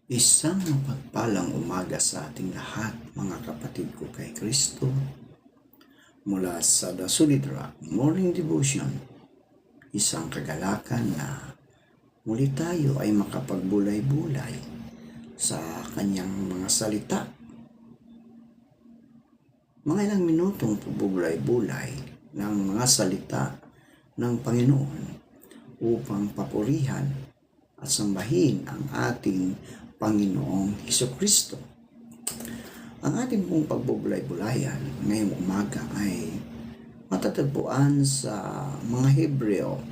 Isang mapagpalang umaga sa ating lahat, mga kapatid ko kay Kristo, mula sa The Solid Rock Morning Devotion. Isang kagalakan na muli tayo ay makapagbulay-bulay sa kanyang mga salita. Mga ilang minutong pagbulay-bulay ng mga salita ng Panginoon upang papurihan at sambahin ang ating Panginoong Hesukristo. Ang ating pong pagbubulay-bulayan ngayong umaga ay matatagpuan sa mga Hebreo,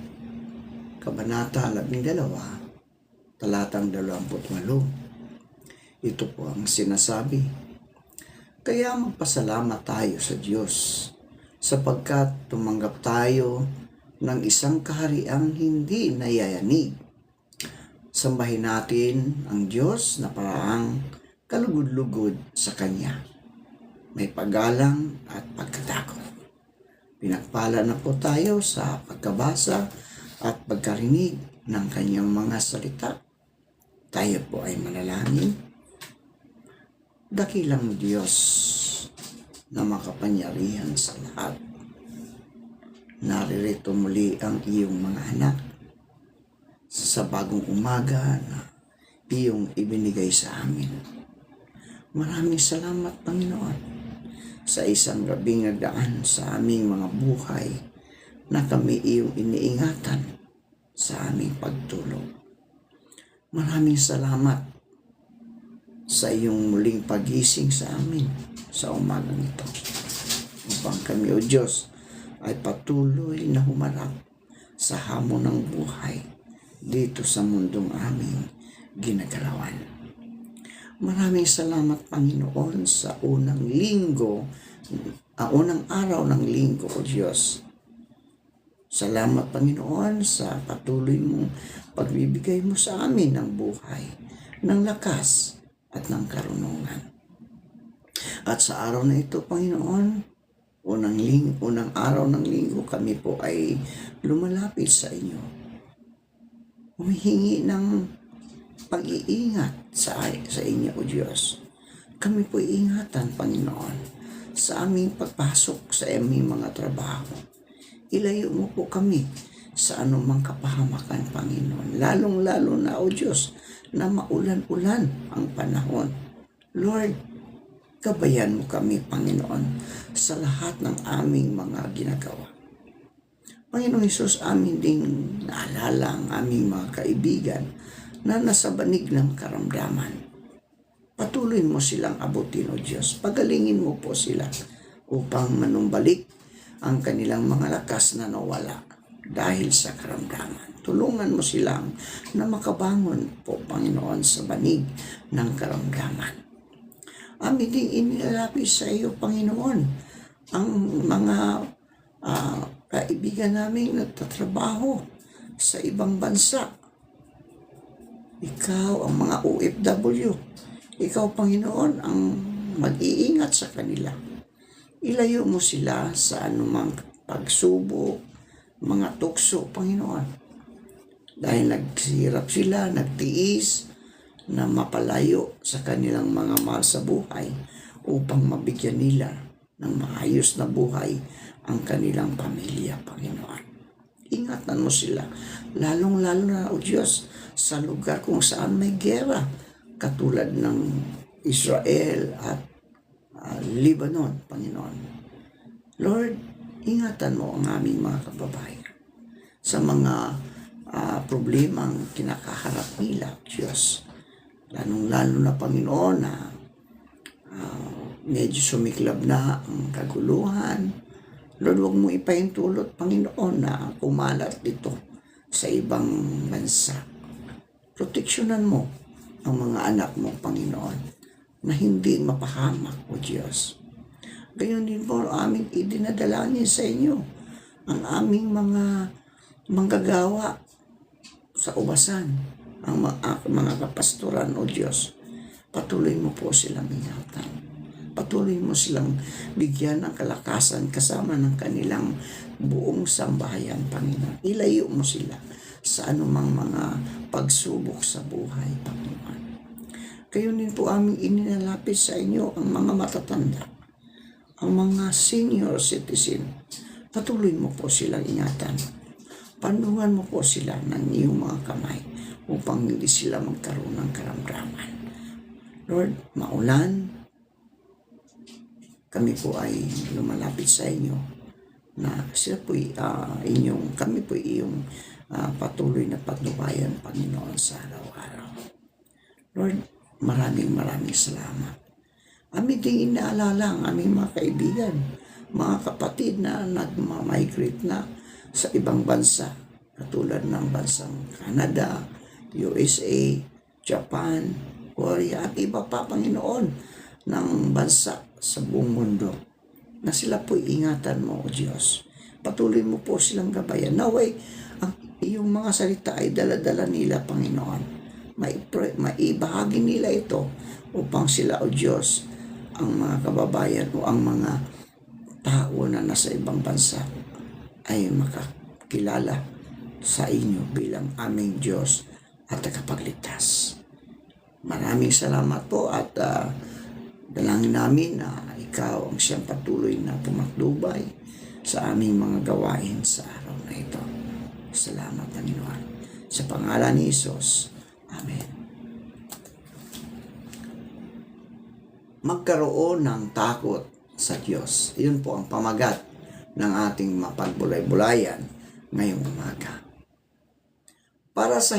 Kabanata 12, talatang 28. Ito po ang sinasabi: kaya magpasalamat tayo sa Diyos sapagkat tumanggap tayo ng isang kahariang hindi nayayanig. Sambahin natin ang Diyos na paraang kalugod-lugod sa Kanya. May paggalang at pagkatakot. Pinagpala na po tayo sa pagkabasa at pagkarinig ng Kanyang mga salita. Tayo po ay manalangin. Dakilang Diyos na makapangyarihan sa lahat, naririto muli ang iyong mga anak sa bagong umaga na iyong ibinigay sa amin. Maraming salamat, Panginoon, sa isang gabing nagdaan sa aming mga buhay na kami iyong iniingatan sa aming pagtulog. Maraming salamat sa iyong muling pagising sa amin sa umagang ito, upang kami, O Diyos, ay patuloy na humarap sa hamon ng buhay dito sa mundong aming ginagalawan. Maraming salamat, Panginoon, sa unang araw ng linggo, O Diyos. Salamat, Panginoon, sa patuloy mong pagbibigay mo sa amin ng buhay, ng lakas at ng karunungan. At sa araw na ito, Panginoon, unang araw ng linggo, kami po ay lumalapit sa inyo. Humihingi ng pag-iingat sa inyo, O Diyos. Kami po ingatan, Panginoon, sa aming pagpasok sa aming mga trabaho. Ilayo mo po kami sa anumang kapahamakan, Panginoon. Lalong-lalo na, O Diyos, na maulan-ulan ang panahon. Lord, gabayan mo kami, Panginoon, sa lahat ng aming mga ginagawa. Panginoong Hesus, amin ding naalala ang aming mga kaibigan na nasa banig ng karamdaman. Patuloy mo silang abutin, O Diyos. Pagalingin mo po sila upang manumbalik ang kanilang mga lakas na nawala dahil sa karamdaman. Tulungan mo silang na makabangon po, Panginoon, sa banig ng karamdaman. Amin ding inilalapit sa iyo, Panginoon, ang mga kaibigan namin nagtatrabaho sa ibang bansa. Ikaw ang mga OFW. Ikaw, Panginoon, ang mag-iingat sa kanila. Ilayo mo sila sa anumang pagsubok, mga tukso, Panginoon. Dahil nagsirap sila, nagtiis na mapalayo sa kanilang mga mahal sa buhay upang mabigyan nila ng maayos na buhay ang kanilang pamilya, Panginoon. Ingatan mo sila, lalong-lalo na, O Diyos, sa lugar kung saan may gera, katulad ng Israel at Lebanon, Panginoon. Lord, ingatan mo ang aming mga kababayan sa mga problemang kinakaharap nila, Diyos. Lalong-lalo na, Panginoon, na medyo sumiklab na ang kaguluhan. Lord, huwag mo ipahintulot, Panginoon, na kumalat dito sa ibang bansa. Proteksyonan mo ang mga anak mo, Panginoon, na hindi mapahamak, O Diyos. Gayon din po aming idinadalangin sa inyo ang aming mga manggagawa sa ubasan, ang mga kapastoran, O Diyos. Patuloy mo po silang ingatan. Patuloy mo silang bigyan ng kalakasan kasama ng kanilang buong sambahayan, Panginoon. Ilayo mo sila sa anumang mga pagsubok sa buhay, Panginoon. Kayo din po aming ininalapit sa inyo ang mga matatanda, ang mga senior citizen. Patuloy mo po silang ingatan. Pandungan mo po sila ng iyong mga kamay upang hindi sila magkaroon ng karamdaman. Lord, maulan, kami po ay lumalapit sa inyo na sila po kami po iyong patuloy na patnubayan, Panginoon, sa araw-araw. Lord, maraming salamat. Amin ding inaalala ang aming mga kaibigan, mga kapatid na nagmamigrate na sa ibang bansa, katulad ng bansang Canada, USA, Japan, Korea, at iba pa, Panginoon, ng bansa sa buong mundo, na sila po ingatan mo, O Diyos. Patuloy mo po silang gabayan. Naway, ang iyong mga salita ay dala-dala nila, Panginoon. Maibahagi nila ito upang sila, O Diyos, ang mga kababayan o ang mga tao na nasa ibang bansa ay makakilala sa inyo bilang aming Diyos at tagapagligtas. Maraming salamat po at dalangin namin na ikaw ang siyang patuloy na pumatnubay sa aming mga gawain sa araw na ito. Salamat, Panginoon. Sa pangalan ni Jesus. Amen. Magkaroon ng takot sa Diyos. Iyon po ang pamagat ng ating mapagbulay-bulayan ngayong umaga. Para sa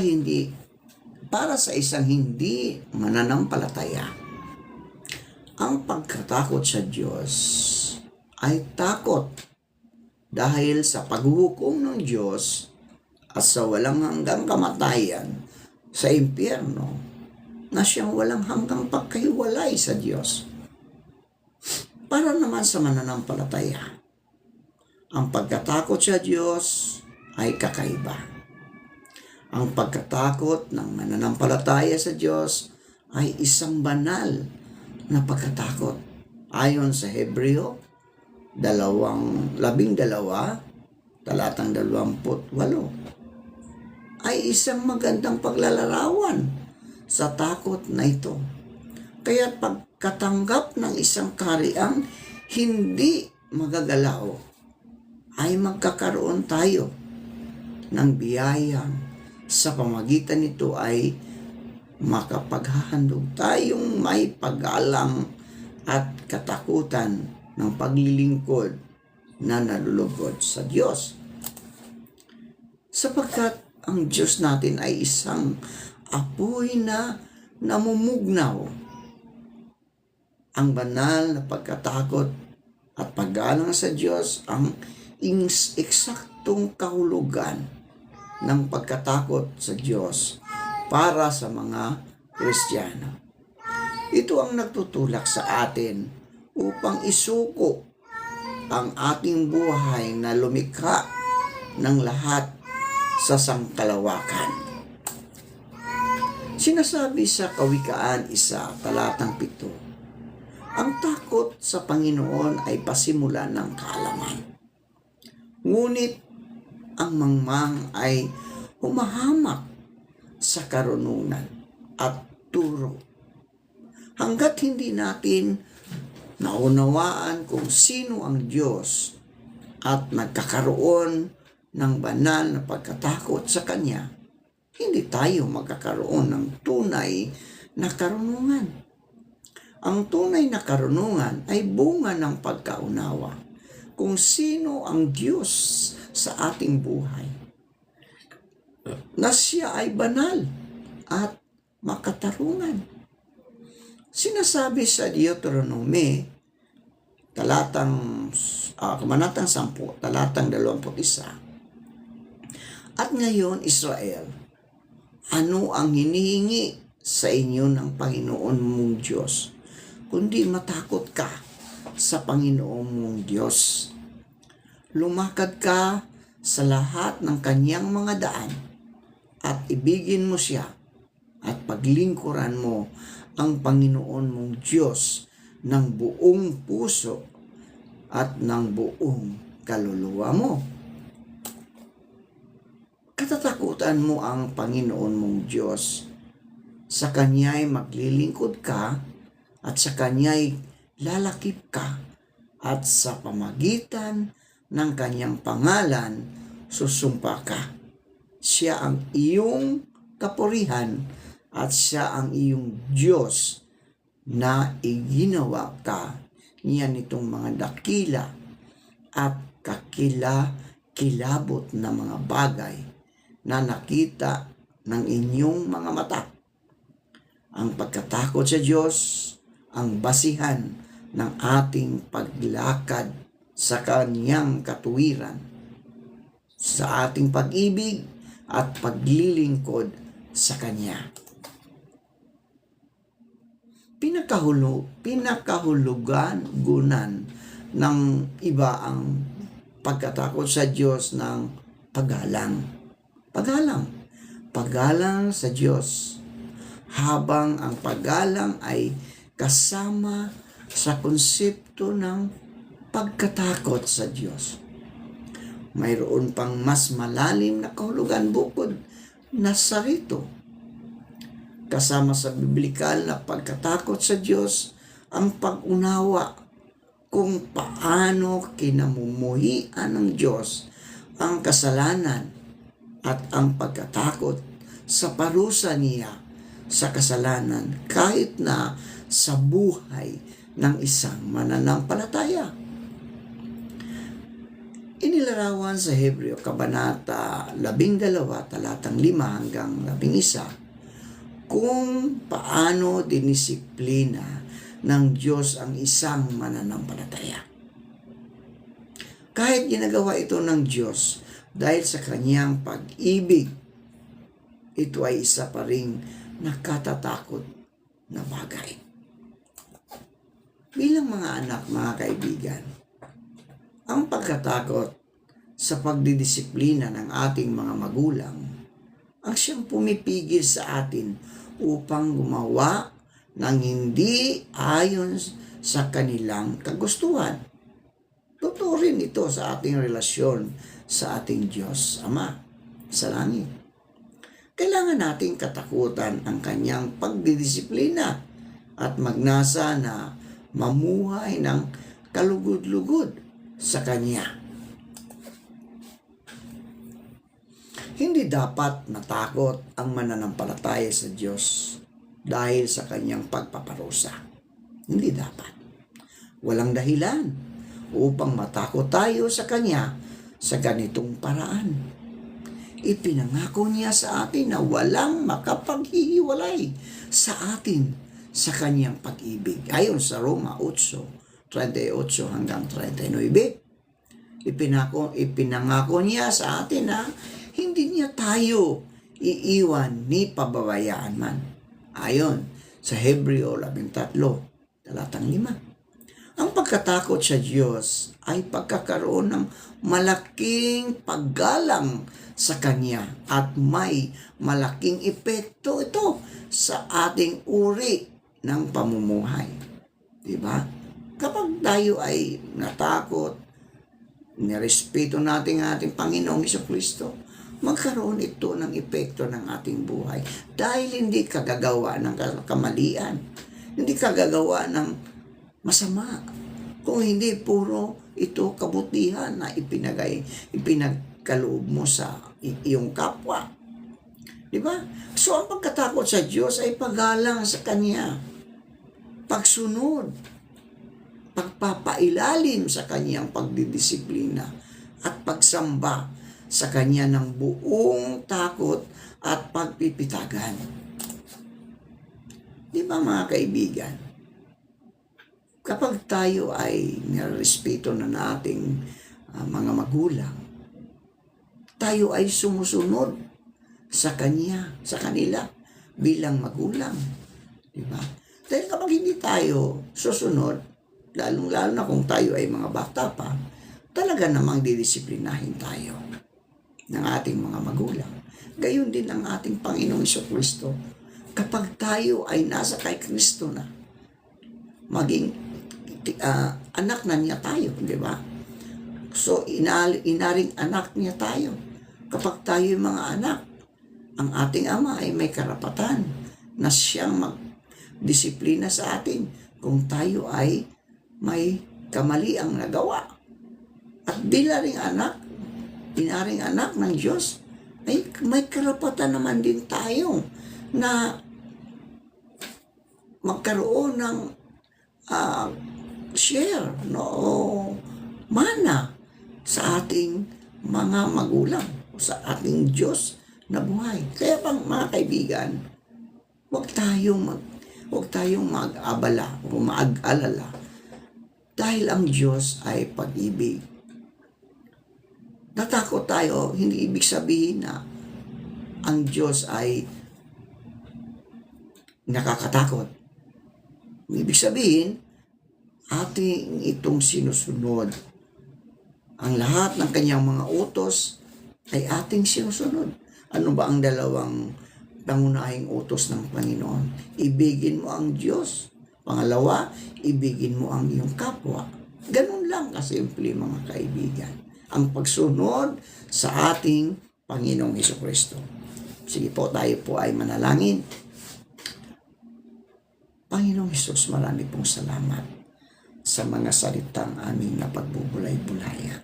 isang hindi mananampalataya, ang pagkatakot sa Diyos ay takot dahil sa paghuhukom ng Diyos at sa walang hanggang kamatayan sa impyerno na siyang walang hanggang pagkahiwalay sa Diyos. Para naman sa mananampalataya, ang pagkatakot sa Diyos ay kakaiba. Ang pagkatakot ng mananampalataya sa Diyos ay isang banal na pagkatakot. Ayon sa Hebreo 12, talatang 28, ay isang magandang paglalarawan sa takot na ito. Kaya pagkatanggap ng isang kahariang hindi magagalaw, ay magkakaroon tayo ng biyayang sa pamagitan nito ay makapaghahandog tayong may pag-alam at katakutan ng paglilingkod na nalulugod sa Diyos. Sapagkat ang Diyos natin ay isang apoy na namumugnaw. Ang banal na pagkatakot at pag-alang sa Diyos ang eksaktong kahulugan ng pagkatakot sa Diyos para sa mga Kristiyano. Ito ang nagtutulak sa atin upang isuko ang ating buhay na lumikha ng lahat sa sangkalawakan. Sinasabi sa Kawikaan 1, talatang 7, ang takot sa Panginoon ay pasimula ng kaalaman. Ngunit ang mangmang ay humahamak sa karunungan at turo. Hanggat hindi natin naunawaan kung sino ang Diyos at nagkakaroon ng banal na pagkatakot sa Kanya, hindi tayo magkakaroon ng tunay na karunungan. Ang tunay na karunungan ay bunga ng pagkaunawa kung sino ang Diyos sa ating buhay, na siya ay banal at makatarungan. Sinasabi sa Deuteronomy, kabanatang 10, talatang 21, at ngayon, Israel, ano ang hinihingi sa inyo ng Panginoon mong Diyos, kundi matakot ka sa Panginoon mong Diyos. Lumakad ka sa lahat ng kanyang mga daan at ibigin mo siya at paglingkuran mo ang Panginoon mong Diyos ng buong puso at ng buong kaluluwa mo. Katatakutan mo ang Panginoon mong Diyos sa Kanya'y maglilingkod ka at sa Kanya'y lalakip ka at sa pamagitan ng Kanyang pangalan susumpa ka. Siya ang iyong kapurihan at siya ang iyong Diyos na iginawa ka niya nitong mga dakila at kilabot na mga bagay na nakita ng inyong mga mata. Ang pagkatakot sa Diyos ang basihan ng ating paglakad sa Kanyang katuwiran, sa ating pag-ibig at paglilingkod sa Kanya. Pinakahulugan ng iba ang pagkatakot sa Diyos ng paggalang. Paggalang sa Diyos. Habang ang paggalang ay kasama sa konsepto ng pagkatakot sa Diyos. Mayroon pang mas malalim na kahulugan bukod na sa rito. Kasama sa biblikal na pagkatakot sa Diyos ang pag-unawa kung paano kinamumuhian ng Diyos ang kasalanan at ang pagkatakot sa parusa niya sa kasalanan kahit na sa buhay ng isang mananampalataya. Inilarawan sa Hebreo Kabanata 12, talatang 5 hanggang 11, kung paano dinisiplina ng Diyos ang isang mananampalataya. Kahit ginagawa ito ng Diyos dahil sa Kanyang pag-ibig, ito ay isa pa ring nakatatakot na bagay. Bilang mga anak, mga kaibigan, ang pagkatakot sa pagdidisiplina ng ating mga magulang ang siyang pumipigil sa atin upang gumawa ng hindi ayon sa kanilang kagustuhan. Totoo rin ito sa ating relasyon sa ating Diyos Ama sa langit. Kailangan nating katakutan ang Kanyang pagdidisiplina at magnasa na mamuhay ng kalugod-lugod sa Kanya. Hindi dapat natakot ang mananampalataya sa Diyos dahil sa Kanyang pagpaparusa. Hindi dapat. Walang dahilan upang matakot tayo sa Kanya sa ganitong paraan. Ipinangako niya sa atin na walang makapaghihiwalay sa atin sa Kanyang pag-ibig. Ayon sa Roma 8:38 hanggang 39. Ipinangako niya sa atin na hindi niya tayo iiwan ni pababayaan man. Ayon sa Hebreo 13, talatang 5. Ang pagkatakot sa Diyos ay pagkakaroon ng malaking paggalang sa Kanya at may malaking epekto ito sa ating uri ng pamumuhay. Diba? Kapag tayo ay natakot, nirespeto natin ang ating Panginoong Jesucristo, magkaroon ito ng epekto ng ating buhay dahil hindi ka gagawa ng kamalian, hindi ka gagawa ng masama, kung hindi puro ito kabutihan na ipinagkaloob mo sa iyong kapwa. Diba? So ang pagkatakot sa Diyos ay paggalang sa Kanya, pagsunod, pagpapailalim sa Kanyang pagdidisiplina at pagsamba sa Kanya ng buong takot at pagpipitagan. Di ba mga kaibigan? Kapag tayo ay nirespeto na nating mga magulang, tayo ay sumusunod sa kanila bilang magulang. Di ba? Dahil kapag hindi tayo susunod, lalong-lalo na kung tayo ay mga bata pa, talaga namang didisiplinahin tayo ng ating mga magulang. Gayon din ang ating Panginoong Jesucristo. Kapag tayo ay nasa kay Kristo na, maging anak na niya tayo, di ba? So, inaring anak niya tayo. Kapag tayo yung mga anak, ang ating Ama ay may karapatan na siyang magdisiplina sa atin kung tayo ay may kamaliang nagawa. At inaring anak ng Diyos, ay may karapatan naman din tayo na magkaroon ng share, no, o mana sa ating mga magulang, sa ating Diyos na buhay. Kaya pang mga kaibigan, huwag tayong mag-abala o mag-alala dahil ang Diyos ay pag-ibig. Natakot tayo, hindi ibig sabihin na ang Diyos ay nakakatakot. Ibig sabihin, ating itong sinusunod. Ang lahat ng kanyang mga utos ay ating sinusunod. Ano ba ang dalawang pangunahing utos ng Panginoon? Ibigin mo ang Diyos. Pangalawa, ibigin mo ang iyong kapwa. Ganun lang kasimple mga kaibigan. Ang pagsunod sa ating Panginoong Hesukristo. Sige po, tayo po ay manalangin. Panginoong Hesus, marami pong salamat sa mga salitang aming napagbubulay-bulayan.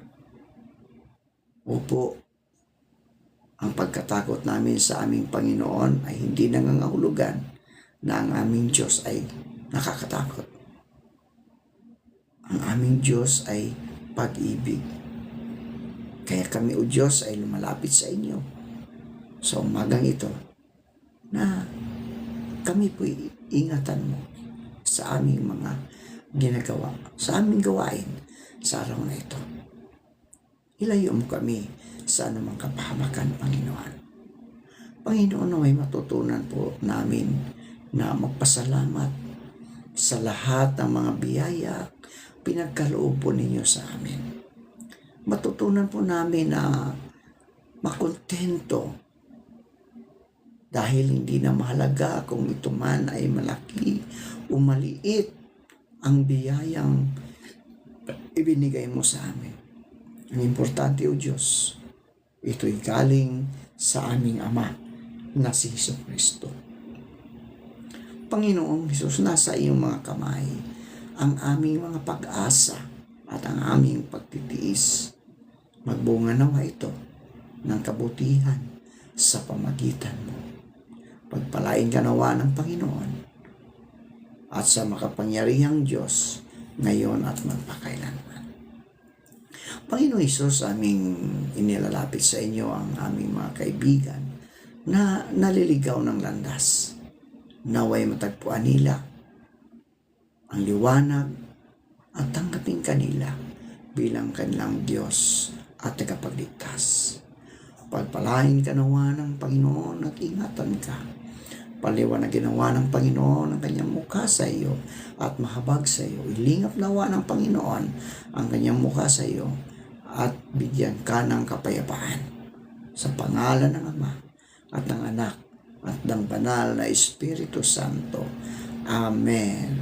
Opo, ang pagkatakot namin sa aming Panginoon ay hindi nangangahulugan na ang aming Diyos ay nakakatakot. Ang aming Diyos ay pag-ibig. Kaya kami, O Diyos, ay lumalapit sa inyo sa umagang ito na kami po ingatan mo sa aming mga ginagawa, sa aming gawain sa araw na ito. Ilayo mo kami sa anumang kapahamakan, Panginoon. Panginoon, na may matutunan po namin na magpasalamat sa lahat ng mga biyaya pinagkaloob po ninyo sa amin. Matutunan po namin na makontento dahil hindi na mahalaga kung ito man ay malaki o maliit ang biyayang ibinigay mo sa amin. Ang importante, O Diyos, ito'y galing sa aming Ama na si Hesukristo. Panginoong Hesus, nasa iyong mga kamay ang aming mga pag-asa at ang aming pagtitiis. Magbunga nawa ito ng kabutihan sa pamagitan mo. Pagpalain ka nawa ng Panginoon at sa makapangyarihang Diyos ngayon at magpakailanman. Panginoon Hesus, aming inilalapit sa inyo ang aming mga kaibigan na naliligaw ng landas. Naway matagpuan nila ang liwanag at tanggapin kanila bilang kanilang Diyos at tagapagligtas. Pagpalain ka nawa ng Panginoon at ingatan ka. Paliwanagin nawa ng Panginoon ang kanyang mukha sa iyo at mahabag sa iyo. Ilingap nawa ng Panginoon ang kanyang mukha sa iyo at bigyan ka ng kapayapaan. Sa pangalan ng Ama at ng Anak at ng Banal na Espiritu Santo. Amen.